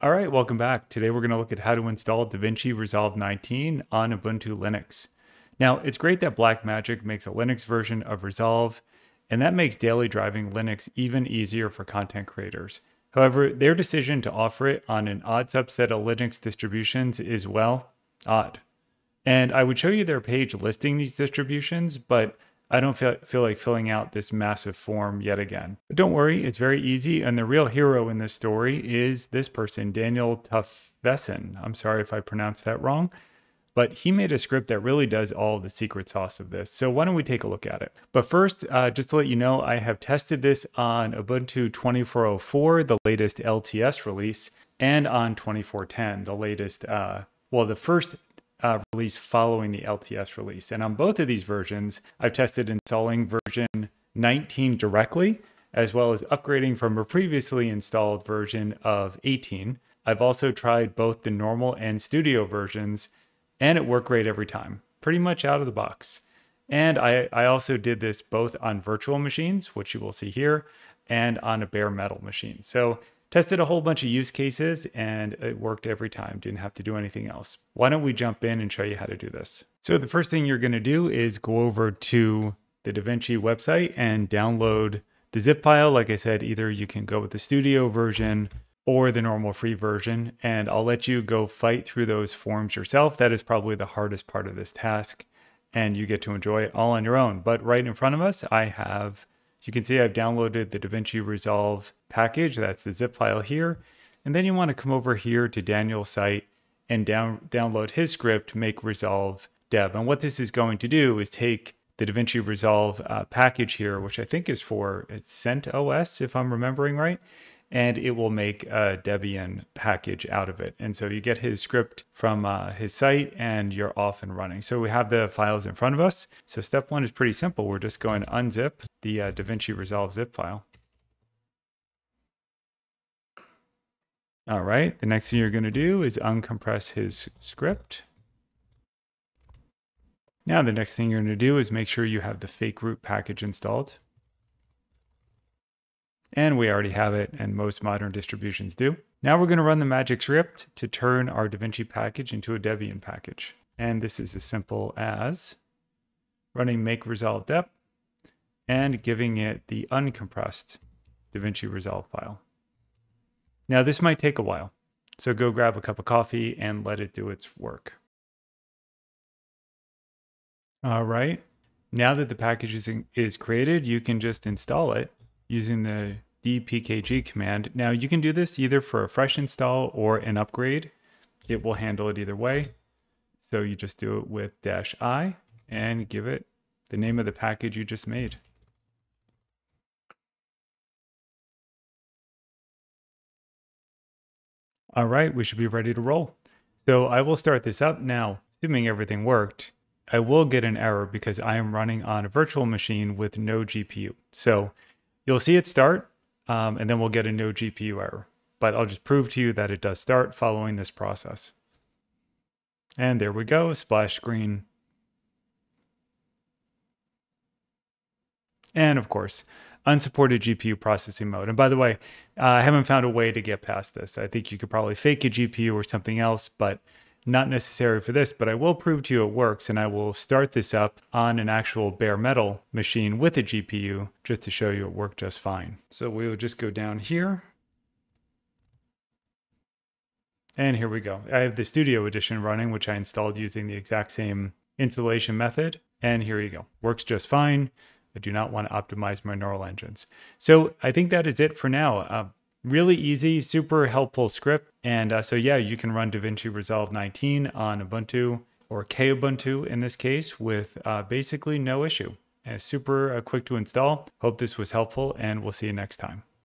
All right, welcome back. Today we're going to look at how to install DaVinci Resolve 19 on Ubuntu Linux. Now, it's great that Blackmagic makes a Linux version of Resolve, and that makes daily driving Linux even easier for content creators. However, their decision to offer it on an odd subset of Linux distributions is, well, odd. And I would show you their page listing these distributions, but I don't feel like filling out this massive form yet again. But don't worry, it's very easy. And the real hero in this story is this person, Daniel Tuffessen. I'm sorry if I pronounced that wrong, but he made a script that really does all the secret sauce of this. So why don't we take a look at it? But first, just to let you know, I have tested this on Ubuntu 24.04, the latest LTS release, and on 24.10, the latest, the first release following the LTS release. And on both of these versions, I've tested installing version 19 directly, as well as upgrading from a previously installed version of 18. I've also tried both the normal and studio versions, and it worked great every time, pretty much out of the box. And I also did this both on virtual machines, which you will see here, and on a bare metal machine. So tested a whole bunch of use cases and it worked every time. Didn't have to do anything else. Why don't we jump in and show you how to do this? So the first thing you're going to do is go over to the DaVinci website and download the zip file. Like I said, either you can go with the studio version or the normal free version, and I'll let you go fight through those forms yourself. That is probably the hardest part of this task, and you get to enjoy it all on your own. But right in front of us, you can see I've downloaded the DaVinci Resolve package. That's the zip file here. And then you want to come over here to Daniel's site and download his script, make Resolve Deb. And what this is going to do is take the DaVinci Resolve package here, which I think is for CentOS, if I'm remembering right. And it will make a Debian package out of it. And so you get his script from his site and you're off and running. So we have the files in front of us. So step one is pretty simple. We're just going to unzip the DaVinci Resolve zip file. All right, the next thing you're going to do is uncompress his script. Now the next thing you're going to do is make sure you have the fake root package installed. And we already have it, and most modern distributions do. Now we're going to run the magic script to turn our DaVinci package into a Debian package. And this is as simple as running make resolve dep and giving it the uncompressed DaVinci Resolve file. Now this might take a while, so go grab a cup of coffee and let it do its work. All right, now that the package is created, you can just install it using the dpkg command. Now you can do this either for a fresh install or an upgrade. It will handle it either way. So you just do it with -i and give it the name of the package you just made. All right, we should be ready to roll. So I will start this up now. Assuming everything worked, I will get an error because I am running on a virtual machine with no GPU. So you'll see it start, and then we'll get a no GPU error. But I'll just prove to you that it does start following this process. And there we go, splash screen. And of course, unsupported GPU processing mode. And by the way, I haven't found a way to get past this. I think you could probably fake a GPU or something else, but not necessary for this, but I will prove to you it works, and I will start this up on an actual bare metal machine with a GPU just to show you it worked just fine. So we will just go down here. And here we go. I have the Studio Edition running, which I installed using the exact same installation method. And here you go. Works just fine. I do not want to optimize my neural engines. So I think that is it for now. Really easy, super helpful script. And so yeah, you can run DaVinci Resolve 19 on Ubuntu or Kubuntu in this case with basically no issue. Super quick to install. Hope this was helpful, and we'll see you next time.